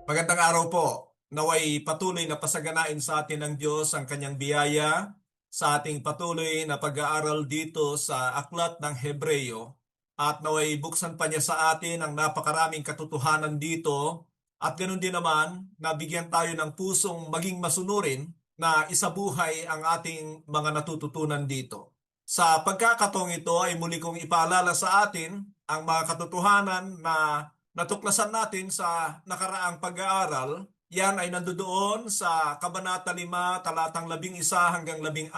Magandang araw po. Naway patuloy na pasaganain sa atin ng Diyos ang kanyang biyaya sa ating patuloy na pag-aaral dito sa Aklat ng Hebreyo at naway buksan pa niya sa atin ang napakaraming katotohanan dito at ganoon din naman nabigyan tayo ng pusong maging masunurin na isabuhay ang ating mga natututunan dito. Sa pagkakataong ito ay muli kong ipaalala sa atin ang mga katotohanan na natuklasan natin sa nakaraang pag-aaral. Yan ay nandoon sa Kabanata 5, talatang 11 hanggang 14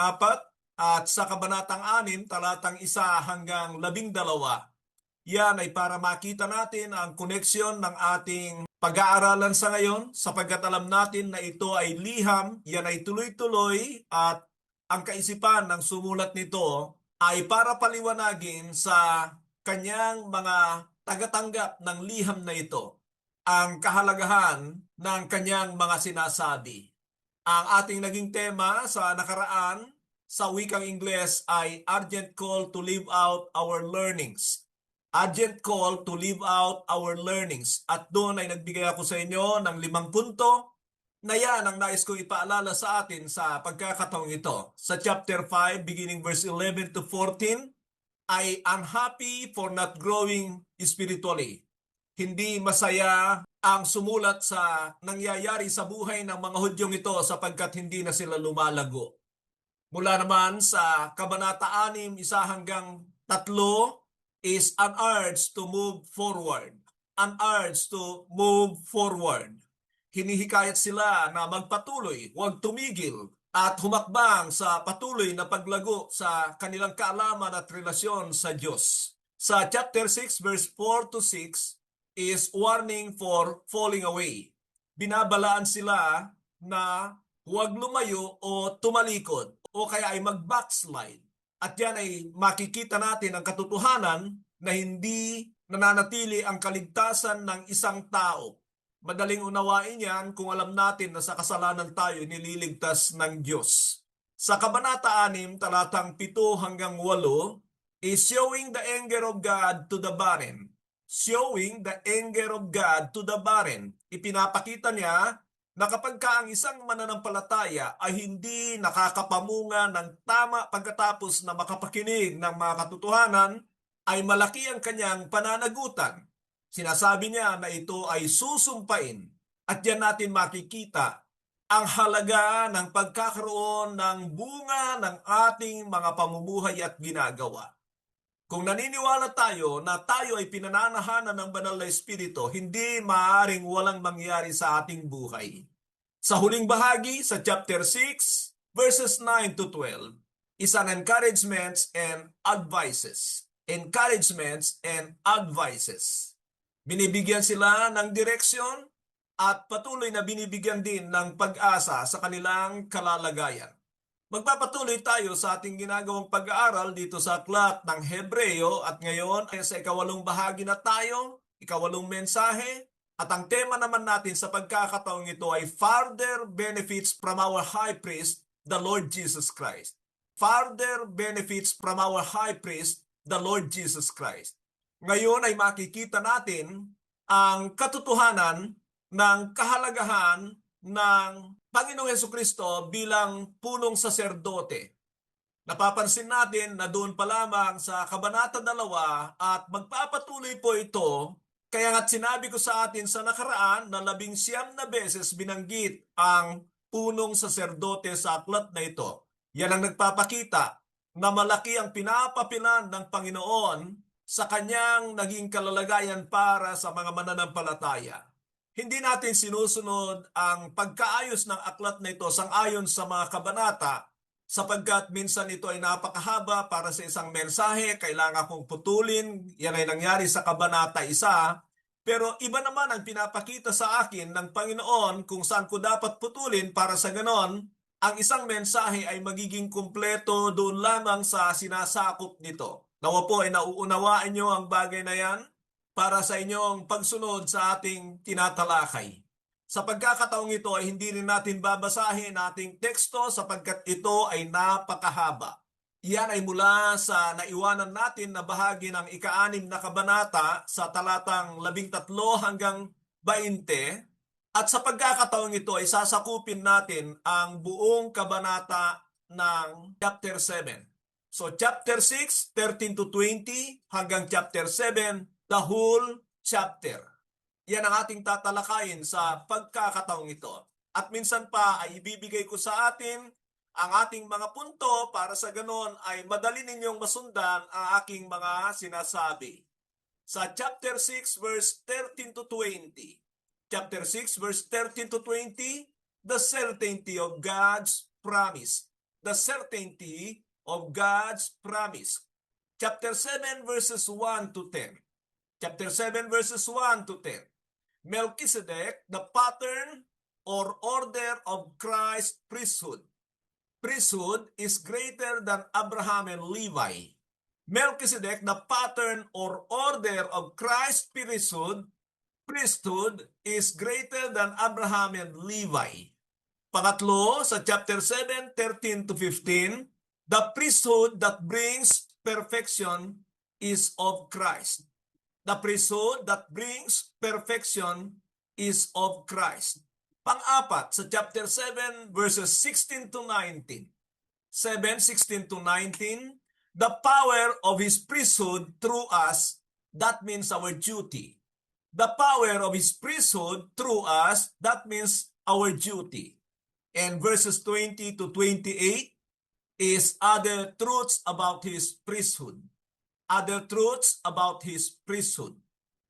at sa Kabanatang 6, talatang 1 hanggang 12. Yan ay para makita natin ang koneksyon ng ating pag-aaralan sa ngayon sapagkat alam natin na ito ay liham, yan ay tuloy-tuloy at ang kaisipan ng sumulat nito ay para paliwanagin sa kanyang mga tagatanggap ng liham na ito ang kahalagahan ng kanyang mga sinasabi. Ang ating naging tema sa nakaraan sa wikang Ingles ay Urgent Call to Live Out Our Learnings. Urgent Call to Live Out Our Learnings. At doon ay nagbigay ako sa inyo ng 5 punto na yan ang nais ko ipaalala sa atin sa pagkakataong ito. Sa chapter 5, beginning verse 11 to 14, ay unhappy for not growing spiritually. Hindi masaya ang sumulat sa nangyayari sa buhay ng mga Hudyong ito sapagkat hindi na sila lumalago. Mula naman sa Kabanata 6, 1 hanggang 3 is an urge to move forward. An urge to move forward. Hinihikayat sila na magpatuloy, huwag tumigil, at humakbang sa patuloy na paglago sa kanilang kaalaman at relasyon sa Diyos. Sa chapter 6 verse 4 to 6 is warning for falling away. Binabalaan sila na huwag lumayo o tumalikod o kaya ay mag-backslide. At yan ay makikita natin ang katotohanan na hindi nananatili ang kaligtasan ng isang tao. Madaling unawain yan kung alam natin na sa kasalanan tayo nililigtas ng Diyos. Sa Kabanata 6, talatang 7 hanggang 8, is showing the anger of God to the barren. Showing the anger of God to the barren. Ipinapakita niya na kapag ang isang mananampalataya ay hindi nakakapamunga ng tama pagkatapos na makapakinig ng mga katotohanan, ay malaki ang kanyang pananagutan. Sinasabi niya na ito ay susumpain at yan natin makikita ang halaga ng pagkakaroon ng bunga ng ating mga pamumuhay at ginagawa. Kung naniniwala tayo na tayo ay pinananahanan ng banal na Espiritu, hindi maaaring walang mangyari sa ating buhay. Sa huling bahagi, sa chapter 6, verses 9 to 12, is an encouragements and advices. Encouragements and advices. Binibigyan sila ng direksyon at patuloy na binibigyan din ng pag-asa sa kanilang kalalagayan. Magpapatuloy tayo sa ating ginagawang pag-aaral dito sa Aklat ng Hebreyo at ngayon ay sa ikawalong bahagi na tayo, ikawalong mensahe, at ang tema naman natin sa pagkakataong ito ay further benefits from our High Priest, the Lord Jesus Christ. Further benefits from our High Priest, the Lord Jesus Christ. Ngayon ay makikita natin ang katotohanan ng kahalagahan ng Panginoong Hesukristo bilang punong saserdote. Napapansin natin na doon pa lamang sa Kabanata 2 at magpapatuloy po ito, kaya nga't sinabi ko sa atin sa nakaraan na 19 na beses binanggit ang punong saserdote sa aklat na ito. Yan ang nagpapakita na malaki ang pinapapilan ng Panginoon sa kanyang naging kalalagayan para sa mga mananampalataya. Hindi natin sinusunod ang pagkaayos ng aklat na ito sang-ayon sa mga kabanata sapagkat minsan ito ay napakahaba para sa isang mensahe, kailangan kong putulin. Yan ay nangyari sa Kabanata 1. Pero iba naman ang pinapakita sa akin ng Panginoon kung saan ko dapat putulin para sa ganon, ang isang mensahe ay magiging kumpleto doon lamang sa sinasakop nito. Nawa po ay nauunawaan nyo ang bagay na yan para sa inyong pagsunod sa ating tinatalakay. Sa pagkakataong ito ay hindi rin natin babasahin ating teksto sapagkat ito ay napakahaba. Iyan ay mula sa naiwanan natin na bahagi ng ika-6 na kabanata sa talatang 13 hanggang 20. At sa pagkakataong ito ay sasakupin natin ang buong kabanata ng chapter 7. So chapter 6, 13 to 20 hanggang chapter 7, the whole chapter. Yan ang ating tatalakayin sa pagkakataong ito. At minsan pa ay ibibigay ko sa atin ang ating mga punto para sa ganon ay madali ninyong masundan ang aking mga sinasabi. Sa chapter 6 verse 13 to 20. Chapter 6 verse 13 to 20, the certainty of God's promise. The certainty of God's promise. Chapter 7 verses 1 to 10. Chapter 7 verses 1 to 10. Melchizedek, the pattern or order of Christ's priesthood. Priesthood is greater than Abraham and Levi. Melchizedek, the pattern or order of Christ's priesthood is greater than Abraham and Levi. Pangatlo, sa chapter 7, 13 to 15, the priesthood that brings perfection is of Christ. The priesthood that brings perfection is of Christ. Pang-apat, sa chapter 7, verses 16 to 19. 7:16 to 19, the power of His priesthood through us, that means our duty. The power of His priesthood through us, that means our duty. And verses 20 to 28 is other truths about His priesthood. Other truths about His priesthood.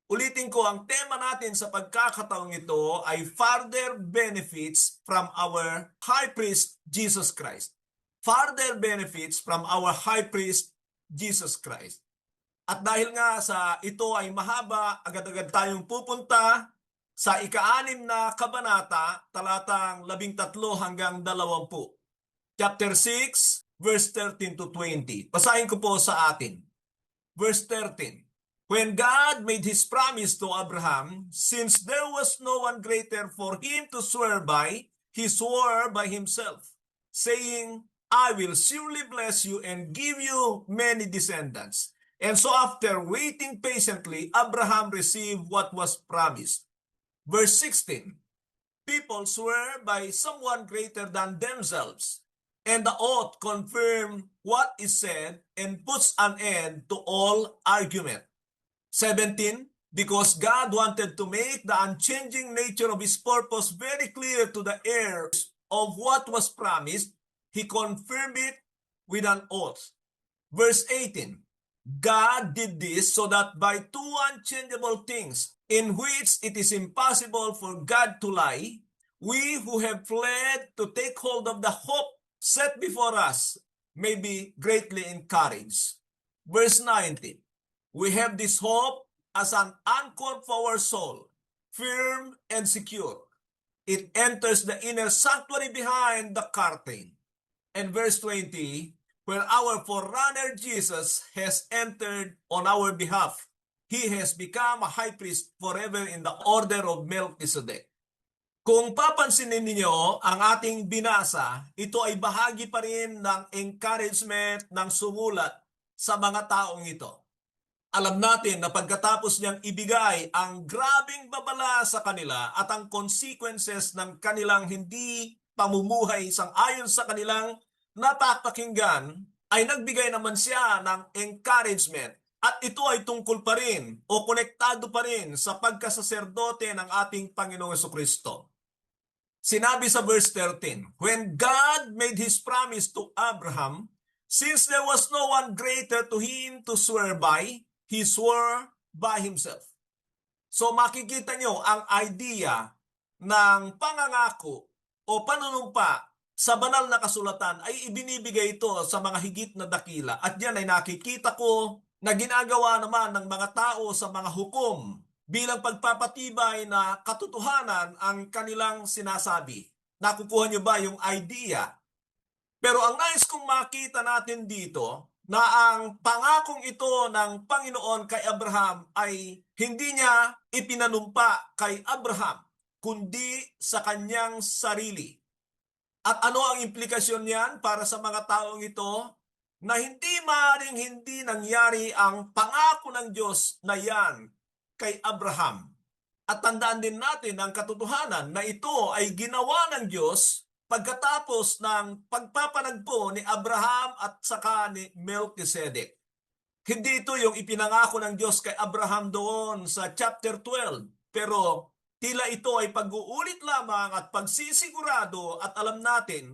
Ulitin ko, ang tema natin sa pagkakataong ito ay further benefits from our High Priest Jesus Christ. Further benefits from our High Priest Jesus Christ. At dahil nga sa ito ay mahaba, agad-agad tayong pupunta sa ika-6 na kabanata, talatang 13 hanggang 20. Chapter 6, verse 13 to 20. Basahin ko po sa atin. Verse 13. When God made His promise to Abraham, since there was no one greater for him to swear by, he swore by himself, saying, I will surely bless you and give you many descendants. And so after waiting patiently, Abraham received what was promised. Verse 16, people swear by someone greater than themselves, and the oath confirms what is said and puts an end to all argument. 17, because God wanted to make the unchanging nature of His purpose very clear to the heirs of what was promised, He confirmed it with an oath. Verse 18, God did this so that by two unchangeable things, in which it is impossible for God to lie, we who have fled to take hold of the hope set before us may be greatly encouraged. Verse 19, we have this hope as an anchor for our soul, firm and secure. It enters the inner sanctuary behind the curtain. And verse 20, where our forerunner Jesus has entered on our behalf, He has become a high priest forever in the order of Melchizedek. Kung papansinin ninyo ang ating binasa, ito ay bahagi pa rin ng encouragement ng sumulat sa mga taong ito. Alam natin na pagkatapos niyang ibigay ang grabing babala sa kanila at ang consequences ng kanilang hindi pamumuhay sang-ayon sa kanilang napapakinggan, ay nagbigay naman siya ng encouragement. At ito ay tungkol pa rin o konektado pa rin sa pagkasaserdote ng ating Panginoong Jesucristo. Sinabi sa verse 13, when God made His promise to Abraham, since there was no one greater to him to swear by, He swore by Himself. So makikita nyo ang idea ng pangangako o panunumpa sa banal na kasulatan ay ibinibigay ito sa mga higit na dakila. At yan ay nakikita ko na ginagawa naman ng mga tao sa mga hukom bilang pagpapatibay na katotohanan ang kanilang sinasabi. Nakukuha nyo ba yung idea? Pero ang nais kong makita natin dito na ang pangakong ito ng Panginoon kay Abraham ay hindi niya ipinanumpa kay Abraham, kundi sa kanyang sarili. At ano ang implikasyon niyan para sa mga taong ito? na hindi maaaring hindi nangyari ang pangako ng Diyos na yan kay Abraham. At tandaan din natin ang katotohanan na ito ay ginawa ng Diyos pagkatapos ng pagpapanagpo ni Abraham at saka ni Melchizedek. Hindi ito yung ipinangako ng Diyos kay Abraham doon sa chapter 12, pero tila ito ay pag-uulit lamang at pagsisigurado, at alam natin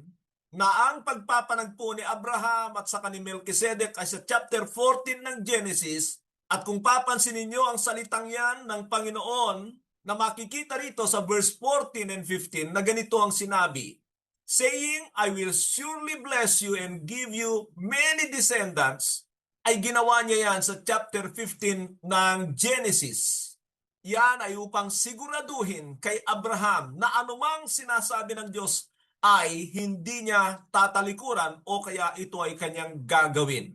na ang pagpapanagpo ni Abraham at saka ni Melchizedek ay sa chapter 14 ng Genesis. At kung papansinin niyo ang salitang yan ng Panginoon na makikita rito sa verse 14 and 15 na ganito ang sinabi, saying, I will surely bless you and give you many descendants, ay ginawa niya yan sa chapter 15 ng Genesis. Yan ay upang siguraduhin kay Abraham na anumang sinasabi ng Diyos ay hindi niya tatalikuran o kaya ito ay kanyang gagawin.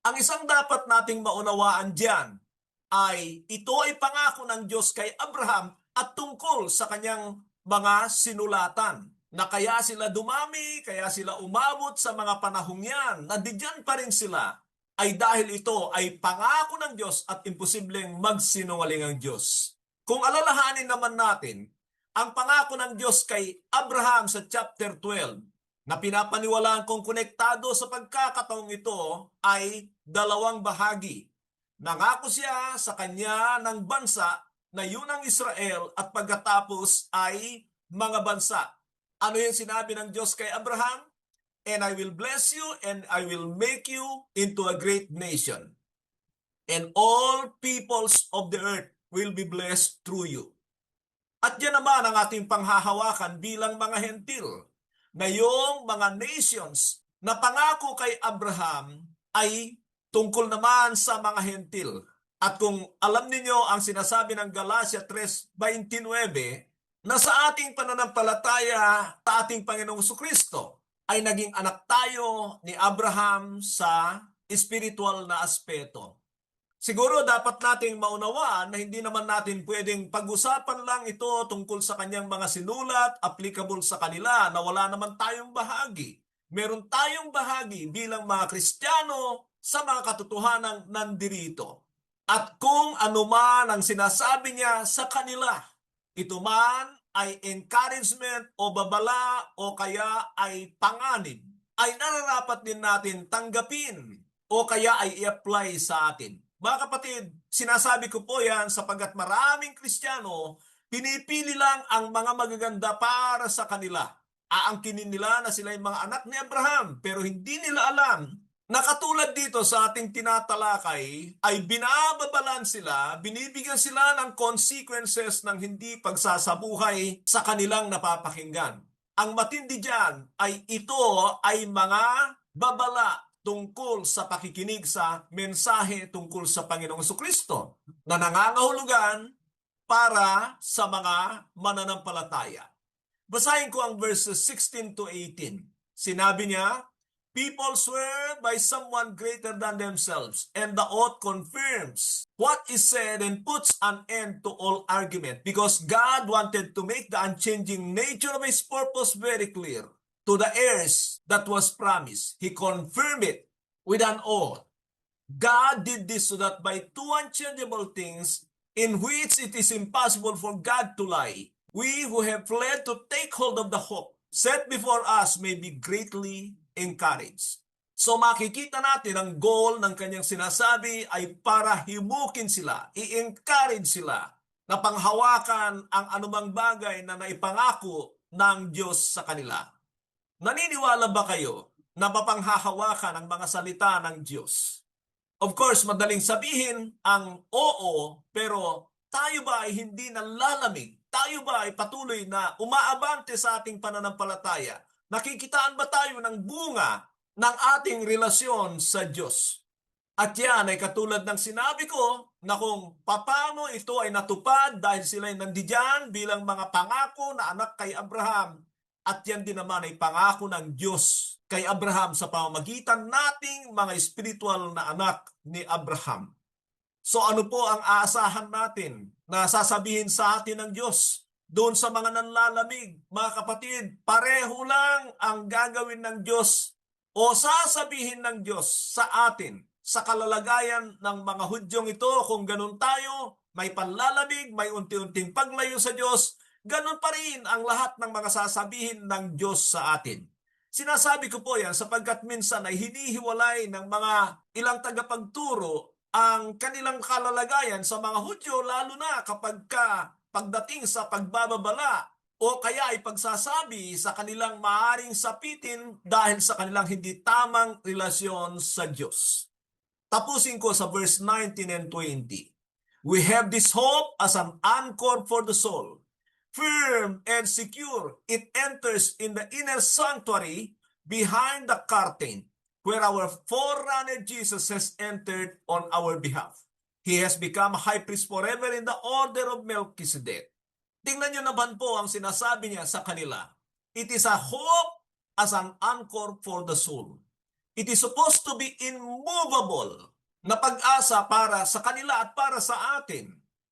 Ang isang dapat nating maunawaan diyan ay ito ay pangako ng Diyos kay Abraham at tungkol sa kanyang mga sinulatan, na kaya sila dumami, kaya sila umabot sa mga panahong yan, nandiyan pa rin sila, ay dahil ito ay pangako ng Diyos at imposibleng magsinungaling ang Diyos. Kung alalahanin naman natin ang pangako ng Diyos kay Abraham sa chapter 12, na pinapaniwalaan kong konektado sa pagkakataong ito, ay dalawang bahagi. Nangako siya sa kanya ng bansa na yun ang Israel, at pagkatapos ay mga bansa. Ano yung sinabi ng Diyos kay Abraham? And I will bless you and I will make you into a great nation. And all peoples of the earth will be blessed through you. At yan naman ang ating panghahawakan bilang mga hentil, na yung mga nations na pangako kay Abraham ay tungkol naman sa mga hentil. At kung alam niyo ang sinasabi ng Galatia 3:29, na sa ating pananampalataya sa ating Panginoong Jesucristo ay naging anak tayo ni Abraham sa spiritual na aspeto. Siguro dapat nating maunawaan na hindi naman natin pwedeng pag-usapan lang ito tungkol sa kanyang mga sinulat, applicable sa kanila, na wala naman tayong bahagi. Meron tayong bahagi bilang mga Kristiyano sa mga katotohanang nandirito. At kung ano man ang sinasabi niya sa kanila, ito man ay encouragement o babala o kaya ay panganib, ay nararapat din natin tanggapin o kaya ay i-apply sa atin. Mga kapatid, sinasabi ko po yan sapagkat maraming Kristiyano pinipili lang ang mga magaganda para sa kanila. Aangkinin nila na sila yung mga anak ni Abraham, pero hindi nila alam na katulad dito sa ating tinatalakay ay binababalan sila, binibigyan sila ng consequences ng hindi pagsasabuhay sa kanilang napapakinggan. Ang matindi dyan ay ito ay mga babala tungkol sa pakikinig sa mensahe tungkol sa Panginoong Jesucristo na nangangahulugan para sa mga mananampalataya. Basahin ko ang verses 16 to 18. Sinabi niya, people swear by someone greater than themselves, and the oath confirms what is said and puts an end to all argument, because God wanted to make the unchanging nature of His purpose very clear to the heirs that was promised. He confirmed it with an oath. God did this so that by two unchangeable things in which it is impossible for God to lie, we who have fled to take hold of the hope set before us may be greatly encouraged. So makikita natin ang goal ng kanyang sinasabi ay para himukin sila, i-encourage sila na panghawakan ang anumang bagay na naipangako ng Diyos sa kanila. Naniniwala ba kayo na mapanghahawakan ang mga salita ng Diyos? Of course, madaling sabihin ang oo, pero tayo ba ay hindi nalalamig? Tayo ba ay patuloy na umaabante sa ating pananampalataya? Nakikitaan ba tayo ng bunga ng ating relasyon sa Diyos? At yan ay katulad ng sinabi ko na kung paano ito ay natupad dahil sila ay nandiyan bilang mga pangako na anak kay Abraham. At yan din naman ay pangako ng Diyos kay Abraham sa pamamagitan nating mga spiritual na anak ni Abraham. So ano po ang aasahan natin na sasabihin sa atin ng Diyos doon sa mga nanlalamig? Mga kapatid, pareho lang ang gagawin ng Diyos o sasabihin ng Diyos sa atin sa kalalagayan ng mga Hudyong ito, kung ganun tayo, may panlalamig, may unti-unting paglayo sa Diyos, ganun pa rin ang lahat ng mga sasabihin ng Diyos sa atin. Sinasabi ko po yan sapagkat minsan ay hinihiwalay ng mga ilang tagapagturo ang kanilang kalalagayan sa mga Hudyo, lalo na kapag pagdating sa pagbababala o kaya ay pagsasabi sa kanilang maaring sapitin dahil sa kanilang hindi tamang relasyon sa Diyos. Tapusin ko sa verse 19 and 20. We have this hope as an anchor for the soul. Firm and secure, it enters in the inner sanctuary behind the curtain, where our forerunner Jesus has entered on our behalf. He has become a high priest forever in the order of Melchizedek. Tingnan nyo naman po ang sinasabi niya sa kanila. It is a hope as an anchor for the soul. It is supposed to be immovable na pag-asa para sa kanila at para sa atin.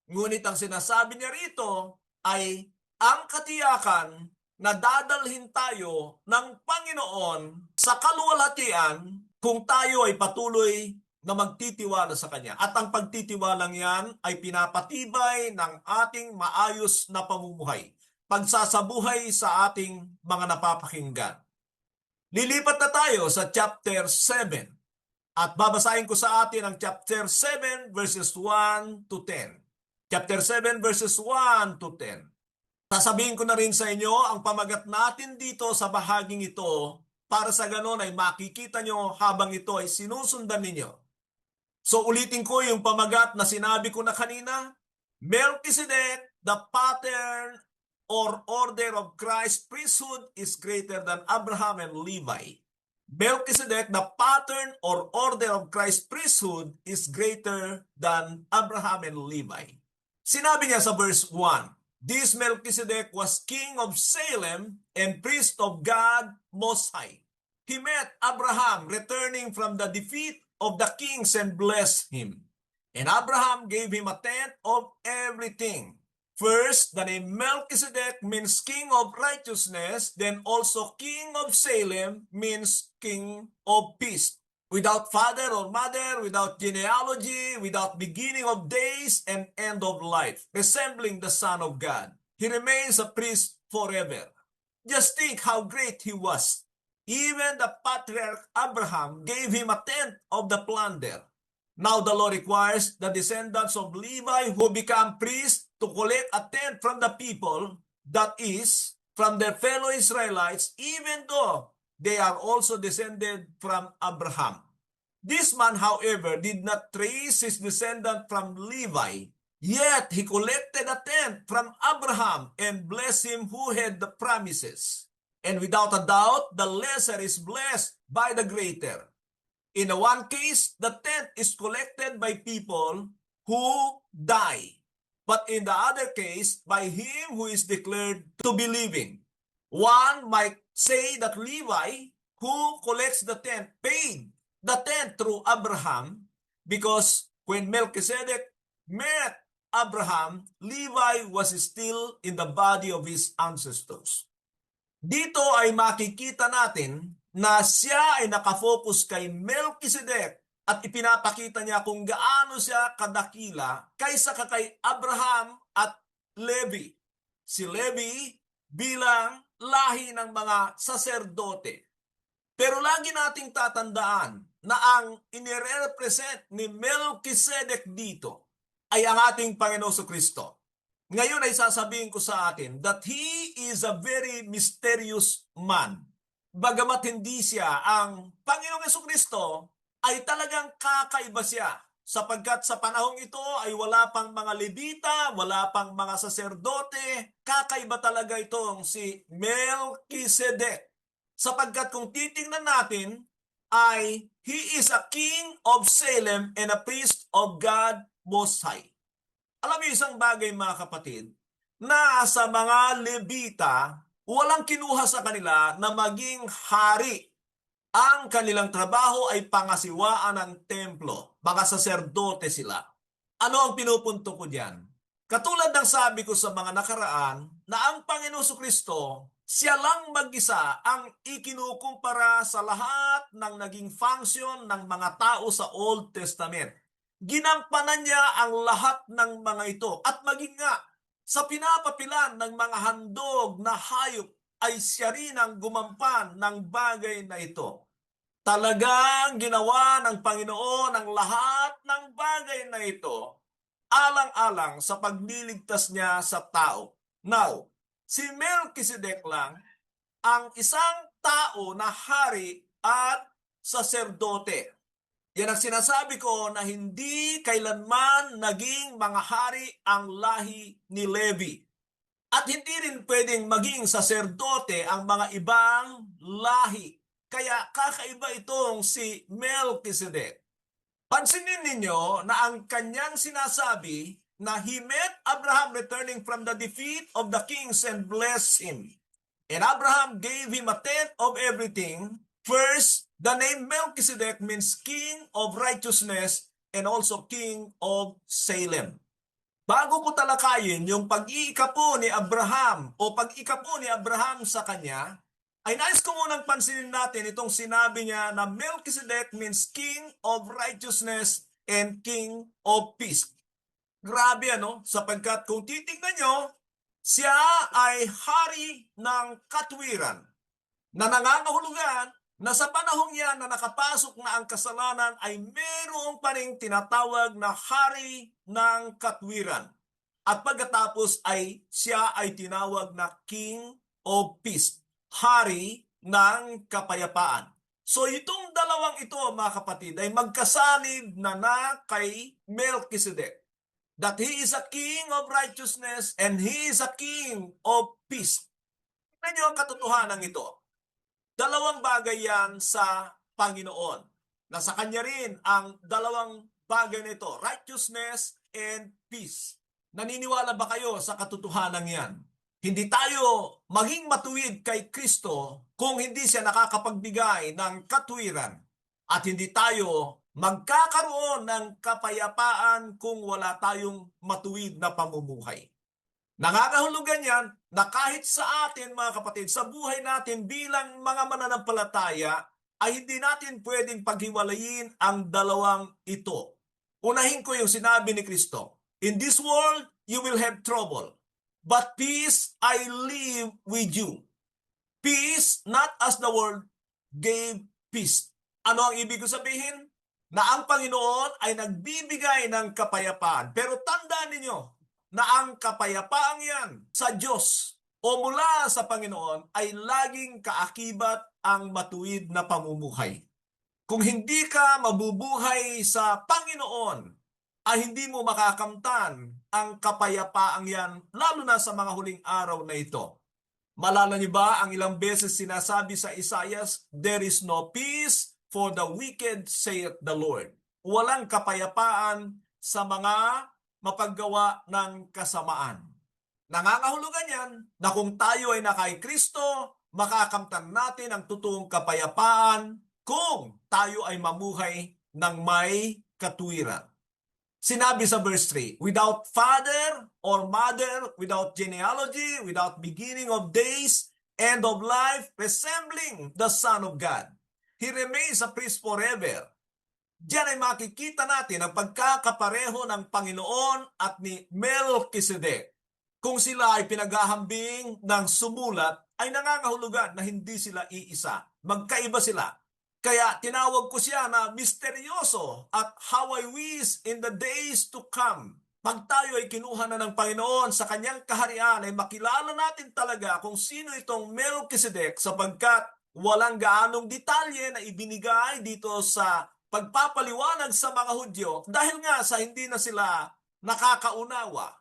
Ngunit ang sinasabi niya rito ay ang katiyakan na dadalhin tayo ng Panginoon sa kaluwalhatian kung tayo ay patuloy na magtitiwala sa Kanya. At ang pagtitiwalang yan ay pinapatibay ng ating maayos na pamumuhay, pagsasabuhay sa ating mga napapakinggan. Lilipat na tayo sa chapter 7 at babasahin ko sa atin ang chapter 7 verses 1 to 10. Chapter 7 verses 1 to 10. Sasabihin ko na rin sa inyo ang pamagat natin dito sa bahaging ito para sa ganon ay makikita nyo habang ito ay sinusundan ninyo. So ulitin ko yung pamagat na sinabi ko na kanina. Melchizedek, the pattern or order of Christ's priesthood is greater than Abraham and Levi. Melchizedek, the pattern or order of Christ's priesthood is greater than Abraham and Levi. Sinabi niya sa verse 1, this Melchizedek was king of Salem and priest of God Most High. He met Abraham returning from the defeat of the kings and blessed him. And Abraham gave him a tenth of everything. First, the name Melchizedek means king of righteousness, then also king of Salem means king of peace. Without father or mother, without genealogy, without beginning of days and end of life, resembling the Son of God. He remains a priest forever. Just think how great he was. Even the patriarch Abraham gave him a tenth of the plunder. Now the law requires the descendants of Levi who become priests to collect a tenth from the people, that is, from their fellow Israelites, even though they are also descended from Abraham. This man, however, did not trace his descendant from Levi, yet he collected a tenth from Abraham and blessed him who had the promises. And without a doubt, the lesser is blessed by the greater. In the one case, the tenth is collected by people who die, but in the other case, by him who is declared to be living. One might say that Levi, who collects the tenth, paid the tenth through Abraham, because when Melchizedek met Abraham, Levi was still in the body of his ancestors. Dito ay makikita natin na siya ay nakafocus kay Melchizedek at ipinapakita niya kung gaano siya kadakila kaysa kay Abraham at Levi. Si Levi bilang lahi ng mga saserdote. Pero lagi nating tatandaan na ang inirepresent ni Melchizedek dito ay ang ating Panginoon Kristo. Ngayon ay sasabihin ko sa atin that he is a very mysterious man. Bagamat hindi siya ang Panginoong Kristo, ay talagang kakaiba siya. Sapagkat sa panahong ito ay wala pang mga Levita, wala pang mga saserdote, kakaiba talaga itong si Melchizedek. Sapagkat kung titingnan natin, ay he is a king of Salem and a priest of God Most High. Alam niyo isang bagay mga kapatid, na sa mga Levita, walang kinuha sa kanila na maging hari. Ang kanilang trabaho ay pangasiwaan ng templo. Mga saserdote sila. Ano ang pinupunto ko diyan? Katulad ng sabi ko sa mga nakaraan, na ang Panginoon Kristo Siya lang mag-isa ang ikinukumpara sa lahat ng naging function ng mga tao sa Old Testament. Ginampanan niya ang lahat ng mga ito at maging nga sa pinapapilan ng mga handog na hayop ay siya rin ang gumampan ng bagay na ito. Talagang ginawa ng Panginoon ang lahat ng bagay na ito alang-alang sa pagliligtas niya sa tao. Now, si Melchizedek lang ang isang tao na hari at saserdote. Yan ang sinasabi ko na hindi kailanman naging mga hari ang lahi ni Levi. At hindi rin pwedeng maging saserdote ang mga ibang lahi. Kaya kakaiba itong si Melchizedek. Pansinin ninyo na ang kanyang sinasabi na he met Abraham returning from the defeat of the kings and blessed him. And Abraham gave him a tenth of everything. First, the name Melchizedek means king of righteousness and also king of Salem. Bago ko talakayin yung pag-iikapo ni Abraham o pag-ikapo ni Abraham sa kanya, ay nais ko munang pansinin natin itong sinabi niya na Melchizedek means king of righteousness and king of peace. Grabe ano, sapagkat kung titignan nyo, siya ay hari ng katwiran na nangangahulugan na sa panahong yan na nakapasok na ang kasalanan ay mayroong pa ring tinatawag na hari ng katwiran. At pagkatapos ay siya ay tinawag na king of peace, hari ng kapayapaan. So itong dalawang ito mga kapatid ay magkasanib na kay Melchizedek. That he is a king of righteousness and he is a king of peace. Tignan niyo ang katotohanan ito. Dalawang bagay yan sa Panginoon. Nasa kanya rin ang dalawang bagay nito, righteousness and peace. Naniniwala ba kayo sa katotohanan yan? Hindi tayo maging matuwid kay Kristo kung hindi siya nakakapagbigay ng katwiran. At hindi tayo magkakaroon ng kapayapaan kung wala tayong matuwid na pamumuhay. Nangangahulugan yan na kahit sa atin mga kapatid, sa buhay natin bilang mga mananampalataya, ay hindi natin pwedeng paghiwalayin ang dalawang ito. Unahin ko yung sinabi ni Kristo, in this world, you will have trouble, but peace I leave with you. Peace, not as the world gave peace. Ano ang ibig sabihin? Na ang Panginoon ay nagbibigay ng kapayapaan. Pero tandaan ninyo na ang kapayapaang yan sa Diyos o mula sa Panginoon ay laging kaakibat ang matuwid na pamumuhay. Kung hindi ka mabubuhay sa Panginoon, ay hindi mo makakamtan ang kapayapaang yan, lalo na sa mga huling araw na ito. Malala niyo ba ang ilang beses sinasabi sa Isaias, there is no peace for the wicked, saith the Lord. Walang kapayapaan sa mga mapaggawa ng kasamaan. Nangangahulugan yan na kung tayo ay nakay Kristo, makakamtan natin ang totoong kapayapaan kung tayo ay mamuhay ng may katwiran. Sinabi sa verse 3, without father or mother, without genealogy, without beginning of days, end of life, resembling the Son of God. He remains a priest forever. Diyan ay makikita natin ang pagkakapareho ng Panginoon at ni Melchizedek. Kung sila ay pinaghahambing ng sumulat, ay nangangahulugan na hindi sila iisa. Magkaiba sila. Kaya tinawag ko siya na misteryoso at how I wish in the days to come. Pag tayo ay kinuha na ng Panginoon sa kanyang kaharian, ay makilala natin talaga kung sino itong Melchizedek sapagkat walang gaanong detalye na ibinigay dito sa pagpapaliwanag sa mga Hudyo dahil nga sa hindi na sila nakakaunawa.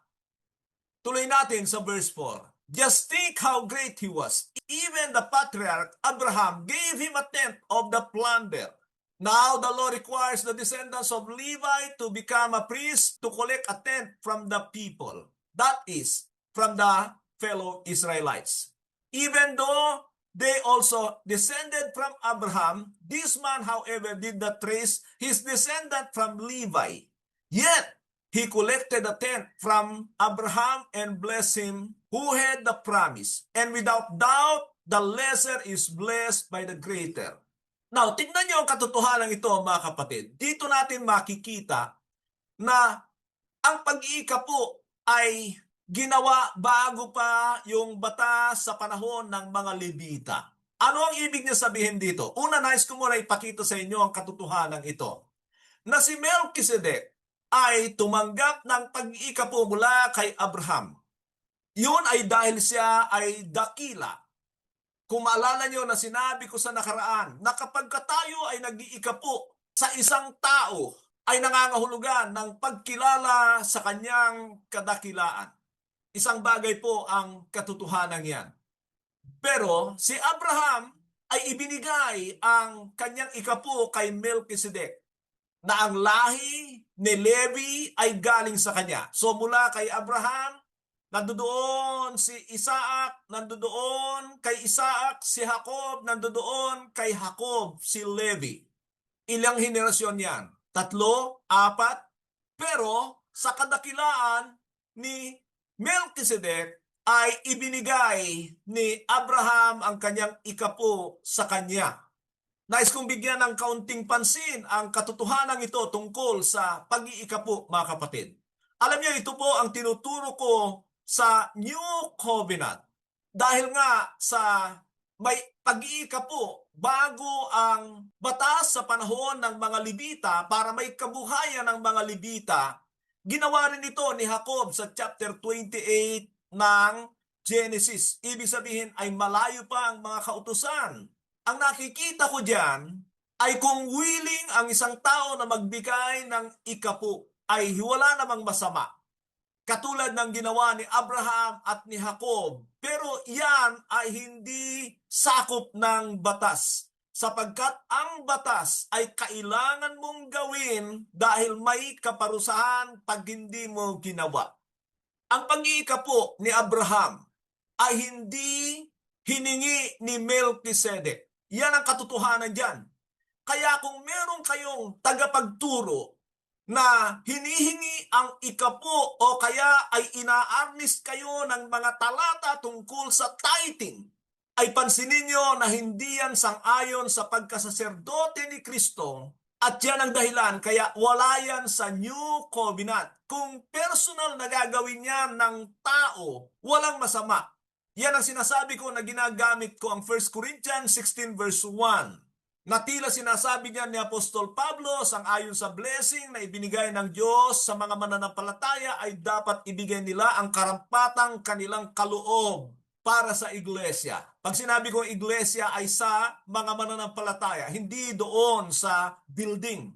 Tuloy natin sa verse 4. Just think how great he was. Even the patriarch Abraham gave him a tenth of the plunder. Now the law requires the descendants of Levi to become a priest to collect a tenth from the people. That is, from the fellow Israelites. Even though they also descended from Abraham, this man, however, did not trace his descendant from Levi. Yet, he collected a tenth from Abraham and blessed him who had the promise. And without doubt, the lesser is blessed by the greater. Now, tingnan niyo ang katotohanan ito, mga kapatid. Dito natin makikita na ang pag-iika po ay ginawa bago pa yung batas sa panahon ng mga Levita. Ano ang ibig niya sabihin dito? Una, nais ko muna ipakita sa inyo ang katotohanan ito. Na si Melchizedek ay tumanggap ng pag-iika po mula kay Abraham. Yun ay dahil siya ay dakila. Kung maalala nyo na sinabi ko sa nakaraan, na kapag tayo ay nag-iika po sa isang tao, ay nangangahulugan ng pagkilala sa kanyang kadakilaan. Isang bagay po ang katotohanan yan. Pero si Abraham ay ibinigay ang kanyang ikapo kay Melchizedek, na ang lahi ni Levi ay galing sa kanya. So mula kay Abraham, nandoon si Isaac, nandoon kay Isaac si Jacob, nandoon kay Jacob si Levi. Ilang henerasyon yan? 3, 4, pero sa kadakilaan ni Melchizedek ay ibinigay ni Abraham ang kanyang ikapo sa kanya. Nais kong bigyan ng kaunting pansin ang katotohanan ito tungkol sa pag-iikapo, mga kapatid. Alam niyo, ito po ang tinuturo ko sa New Covenant. Dahil nga sa may pag-iikapo bago ang batas sa panahon ng mga Levita para may kabuhayan ng mga Levita, ginawa rin ito ni Jacob sa chapter 28 ng Genesis. Ibig sabihin ay malayo pa ang mga kautusan. Ang nakikita ko diyan ay kung willing ang isang tao na magbigay ng ikapo, ay wala namang masama. Katulad ng ginawa ni Abraham at ni Jacob. Pero yan ay hindi sakop ng batas. Sapagkat ang batas ay kailangan mong gawin dahil may kaparusahan pag hindi mo ginawa. Ang pag-iikapo ni Abraham ay hindi hiningi ni Melchizedek. Yan ang katotohanan dyan. Kaya kung meron kayong tagapagturo na hinihingi ang ikapo o kaya ay ina-arnis kayo ng mga talata tungkol sa tithing, ay pansinin nyo na hindi yan sang-ayon sa pagkasaserdote ni Kristo at yan ang dahilan kaya wala yan sa New Covenant. Kung personal na gagawin yan ng tao, walang masama. Yan ang sinasabi ko na ginagamit ko ang 1 Corinthians 16 verse 1. Na tila sinasabi niya ni Apostol Pablo, sang-ayon sa blessing na ibinigay ng Diyos sa mga mananampalataya ay dapat ibigay nila ang karampatang kanilang kaloob para sa iglesia. Pag sinabi ko iglesia ay sa mga mananampalataya, hindi doon sa building.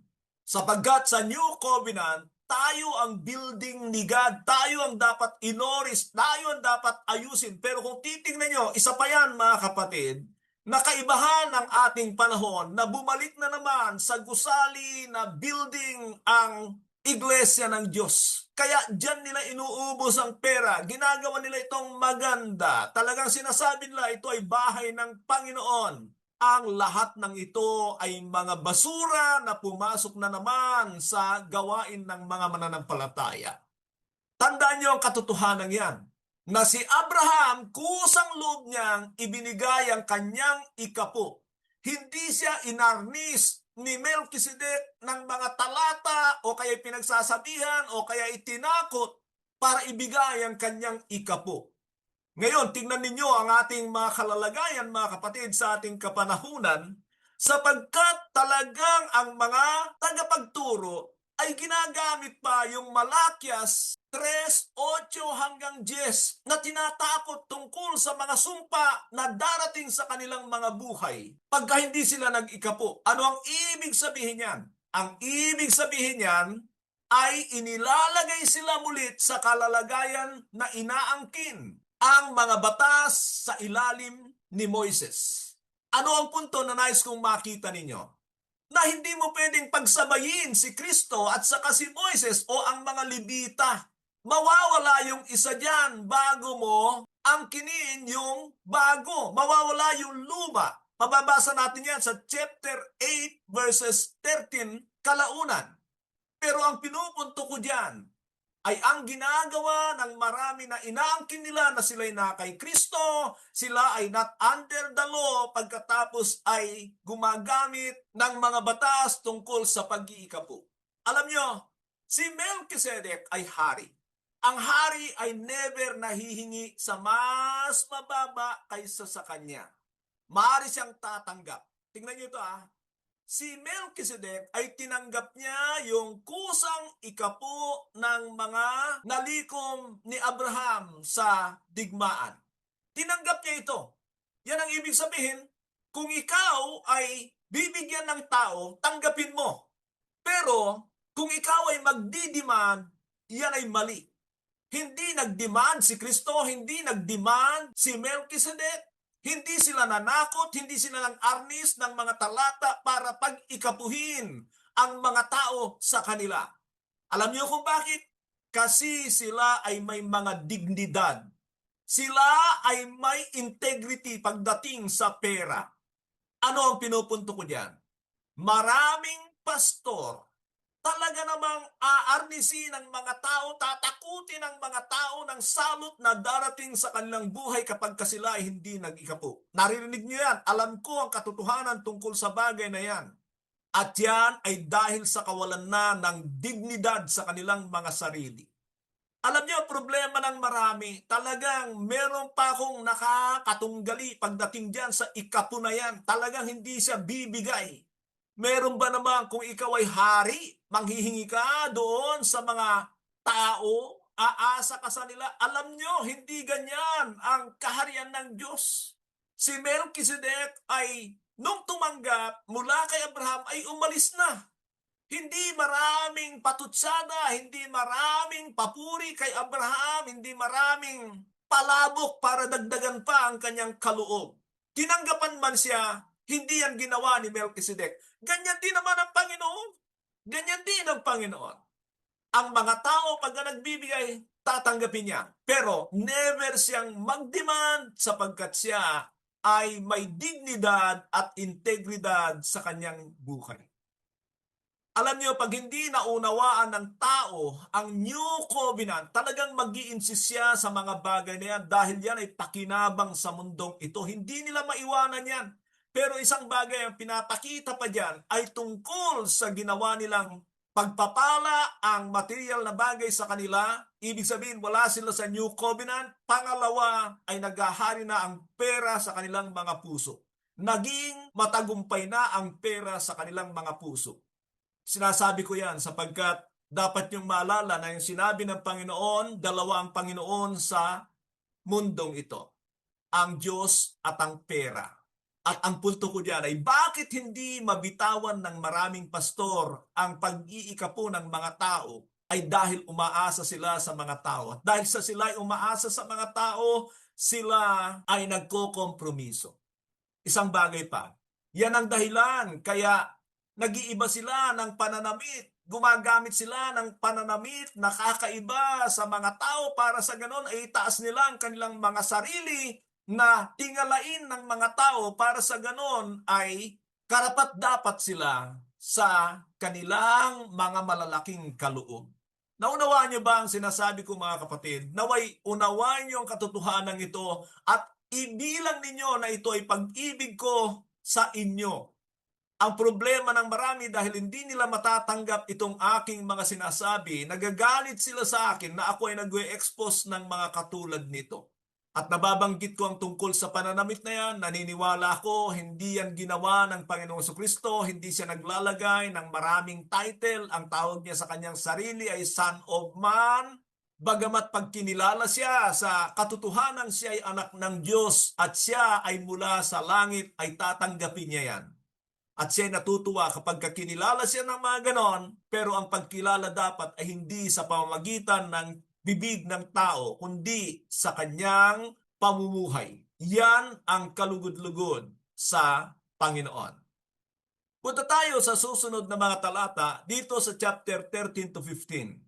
Sapagkat sa New Covenant, tayo ang building ni God, tayo ang dapat inoris, tayo ang dapat ayusin. Pero kung titingnan nyo, isa pa yan mga kapatid, na kaibahan ng ating panahon na bumalik na naman sa gusali na building ang iglesia ng Diyos. Kaya dyan nila inuubos ang pera, ginagawa nila itong maganda. Talagang sinasabi nila ito ay bahay ng Panginoon. Ang lahat ng ito ay mga basura na pumasok na naman sa gawain ng mga mananampalataya. Tandaan niyo ang katotohanan yan, na si Abraham, kusang loob niyang ibinigay ang kanyang ikapo. Hindi siya inarnis ni Melchizedek ng mga talata o kaya pinagsasabihan o kaya itinakot para ibigay ang kanyang ikapo. Ngayon, tingnan ninyo ang ating mga kalalagayan, mga kapatid, sa ating kapanahunan, sapagkat talagang ang mga tagapagturo ay ginagamit pa yung Malakias 3:8 hanggang 10 na tinatakot tungkol sa mga sumpa na darating sa kanilang mga buhay pagka hindi sila nag-ikapo. Ano ang ibig sabihin yan? Ang ibig sabihin yan ay inilalagay sila mulit sa kalalagayan na inaangkin ang mga batas sa ilalim ni Moises. Ano ang punto na nais kong makita ninyo? Na hindi mo pwedeng pagsabayin si Kristo at saka si Moises o ang mga Levita. Mawawala yung isa dyan bago mo angkinin yung bago. Mawawala yung luma. Mababasa natin yan sa chapter 8 verses 13 kalaunan. Pero ang pinupunto ko dyan, ay ang ginagawa ng marami na inaangkin nila na sila'y na kay Kristo, sila ay not under the law pagkatapos ay gumagamit ng mga batas tungkol sa pag-iikapo. Alam nyo, si Melchizedek ay hari. Ang hari ay never nahihingi sa mas mababa kaysa sa kanya. Maaari siyang tatanggap. Tingnan nyo ito Si Melchizedek ay tinanggap niya yung kusang ikapo ng mga nalikom ni Abraham sa digmaan. Tinanggap niya ito. Yan ang ibig sabihin, kung ikaw ay bibigyan ng tao, tanggapin mo. Pero kung ikaw ay magdidemand, yan ay mali. Hindi nagdemand si Kristo, hindi nagdemand si Melchizedek. Hindi sila nanakot, hindi sila nang arnis ng mga talata para pag-ikapuhin ang mga tao sa kanila. Alam niyo kung bakit? Kasi sila ay may mga dignidad. Sila ay may integrity pagdating sa pera. Ano ang pinupunto ko diyan? Maraming pastor talaga namang aarnisin ng mga tao, tatakutin ng mga tao ng salot na darating sa kanilang buhay kapag sila ay hindi nag-ikapo. Naririnig niyo yan. Alam ko ang katotohanan tungkol sa bagay na yan. At yan ay dahil sa kawalan na ng dignidad sa kanilang mga sarili. Alam niyo, problema ng marami, talagang meron pa akong nakakatunggali pagdating dyan sa ikapo na yan. Talagang hindi siya bibigay. Meron ba naman kung ikaw ay hari, manghihingi ka doon sa mga tao, aasa ka sa nila? Alam nyo, hindi ganyan ang kaharian ng Diyos. Si Melchizedek ay nung tumanggap mula kay Abraham ay umalis na. Hindi maraming patutsada, hindi maraming papuri kay Abraham, hindi maraming palabok para dagdagan pa ang kanyang kaloob. Tinanggapan man siya, hindi yan ginawa ni Melchizedek. Ganyan din naman ang Panginoon. Ganyan din ang Panginoon. Ang mga tao pag nagbibigay, tatanggapin niya. Pero never siyang mag-demand sapagkat siya ay may dignidad at integridad sa kanyang buhay. Alam niyo, pag hindi naunawaan ng tao ang New Covenant, talagang mag-i-insist siya sa mga bagay na yan dahil yan ay pakinabang sa mundong ito. Hindi nila maiwanan yan. Pero isang bagay ang pinapakita pa dyan ay tungkol sa ginawa nilang pagpapala ang material na bagay sa kanila. Ibig sabihin, wala sila sa New Covenant. Pangalawa ay naghahari na ang pera sa kanilang mga puso. Naging matagumpay na ang pera sa kanilang mga puso. Sinasabi ko yan sapagkat dapat niyong maalala na yung sinabi ng Panginoon, dalawa ang Panginoon sa mundong ito. Ang Diyos at ang pera. At ang punto ko diyan ay bakit hindi mabitawan ng maraming pastor ang pag-iikapo ng mga tao ay dahil umaasa sila sa mga tao. At dahil sa sila ay umaasa sa mga tao, sila ay nagkokompromiso. Isang bagay pa, yan ang dahilan kaya nag-iiba sila ng pananamit. Gumagamit sila ng pananamit na kakaiba sa mga tao para sa ganon ay itaas nila ang kanilang mga sarili na tingalain ng mga tao para sa ganon ay karapat-dapat sila sa kanilang mga malalaking kaloob. Naunawaan niyo ba ang sinasabi ko mga kapatid? Naway unawaan niyo ang katotohanan ito at ibilang ninyo na ito ay pag-ibig ko sa inyo. Ang problema ng marami dahil hindi nila matatanggap itong aking mga sinasabi, nagagalit sila sa akin na ako ay nag-expose ng mga katulad nito. At nababanggit ko ang tungkol sa pananamit na yan, naniniwala ko, hindi yan ginawa ng Panginoong Jesucristo, hindi siya naglalagay ng maraming title, ang tawag niya sa kanyang sarili ay Son of Man, bagamat pag kinilala siya sa katotohanan siya ay anak ng Diyos at siya ay mula sa langit ay tatanggapin niya yan. At siya natutuwa kapag kinilala siya ng mga ganon, pero ang pagkilala dapat ay hindi sa pamamagitan ng bibig ng tao, kundi sa kanyang pamumuhay. Yan ang kalugod-lugod sa Panginoon. Punta tayo sa susunod na mga talata dito sa chapter 13 to 15.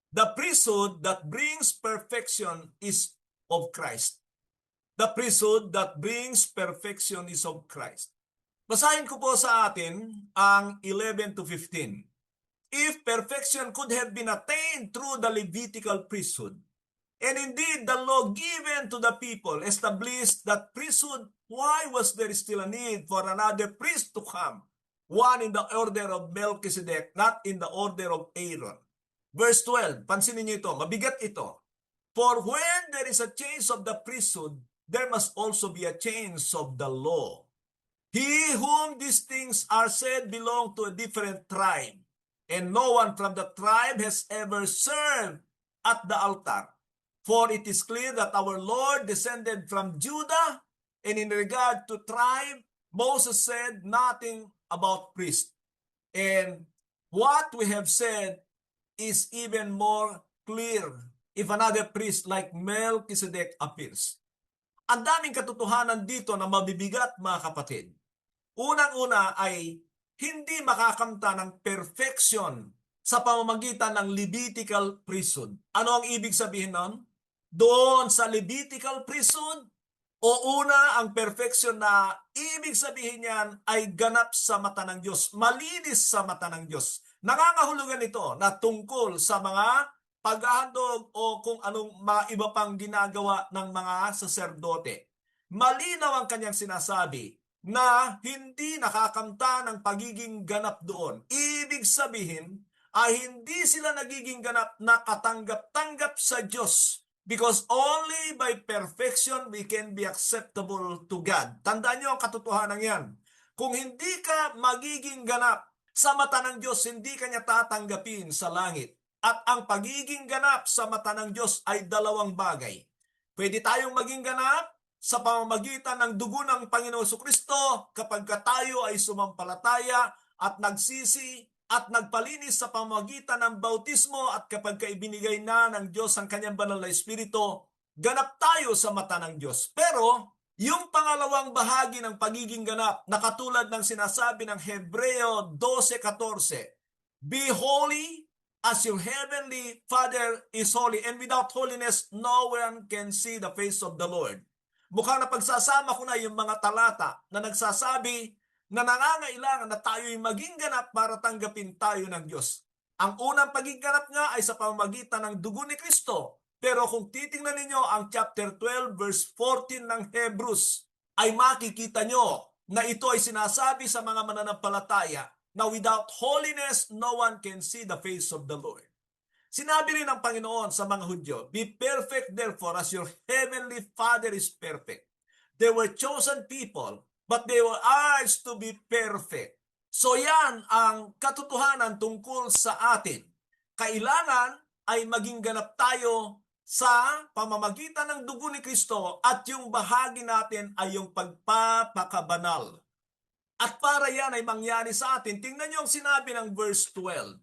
The priesthood that brings perfection is of Christ. The priesthood that brings perfection is of Christ. Basahin ko po sa atin ang 11 to 15. if perfection could have been attained through the Levitical priesthood. And indeed, the law given to the people established that priesthood. Why was there still a need for another priest to come? One in the order of Melchizedek, not in the order of Aaron. Verse 12, pansinin niyo ito, mabigat ito. For when there is a change of the priesthood, there must also be a change of the law. He whom these things are said belong to a different tribe, and no one from the tribe has ever served at the altar. For it is clear that our Lord descended from Judah, and in regard to tribe, Moses said nothing about priest. And what we have said is even more clear if another priest like Melchizedek appears. Ang daming katotohanan dito na mabibigat, mga kapatid. Unang-una ay hindi makakamta ng perfection sa pamamagitan ng Levitical priesthood. Ano ang ibig sabihin nun? Doon sa Levitical priesthood, o una, ang perfection na ibig sabihin niyan ay ganap sa mata ng Diyos, malinis sa mata ng Diyos. Nangangahulugan ito na tungkol sa mga paghahandog o kung anong mga iba pang ginagawa ng mga saserdote. Malinaw ang kanyang sinasabi na hindi nakakamta ng pagiging ganap doon. Ibig sabihin ay hindi sila nagiging ganap na katanggap-tanggap sa Diyos, because only by perfection we can be acceptable to God. Tandaan niyo ang katotohanan yan. Kung hindi ka magiging ganap sa mata ng Diyos, hindi ka niya tatanggapin sa langit. At ang pagiging ganap sa mata ng Diyos ay dalawang bagay. Pwede tayong maging ganap sa pamamagitan ng dugo ng Panginoon Jesucristo kapag tayo ay sumampalataya at nagsisi at nagpalinis sa pamamagitan ng bautismo, at kapag ibinigay na ng Diyos ang kanyang banal na Espiritu, ganap tayo sa mata ng Diyos. Pero yung pangalawang bahagi ng pagiging ganap na katulad ng sinasabi ng Hebreo 12:14, be holy as your heavenly Father is holy, and without holiness no one can see the face of the Lord. Mukhang napagsasama ko na yung mga talata na nagsasabi na nangangailangan na tayo'y maging ganap para tanggapin tayo ng Diyos. Ang unang pagiging ganap nga ay sa pamamagitan ng dugo ni Kristo. Pero kung titingnan ninyo ang chapter 12 verse 14 ng Hebrews, ay makikita nyo na ito ay sinasabi sa mga mananampalataya na without holiness, no one can see the face of the Lord. Sinabi rin ng Panginoon sa mga Hudyo, be perfect therefore as your heavenly Father is perfect. They were chosen people, but they were ours to be perfect. So yan ang katotohanan tungkol sa atin. Kailangan ay maging ganap tayo sa pamamagitan ng dugo ni Kristo, at yung bahagi natin ay yung pagpapakabanal. At para yan ay mangyari sa atin, tingnan niyo ang sinabi ng verse 12.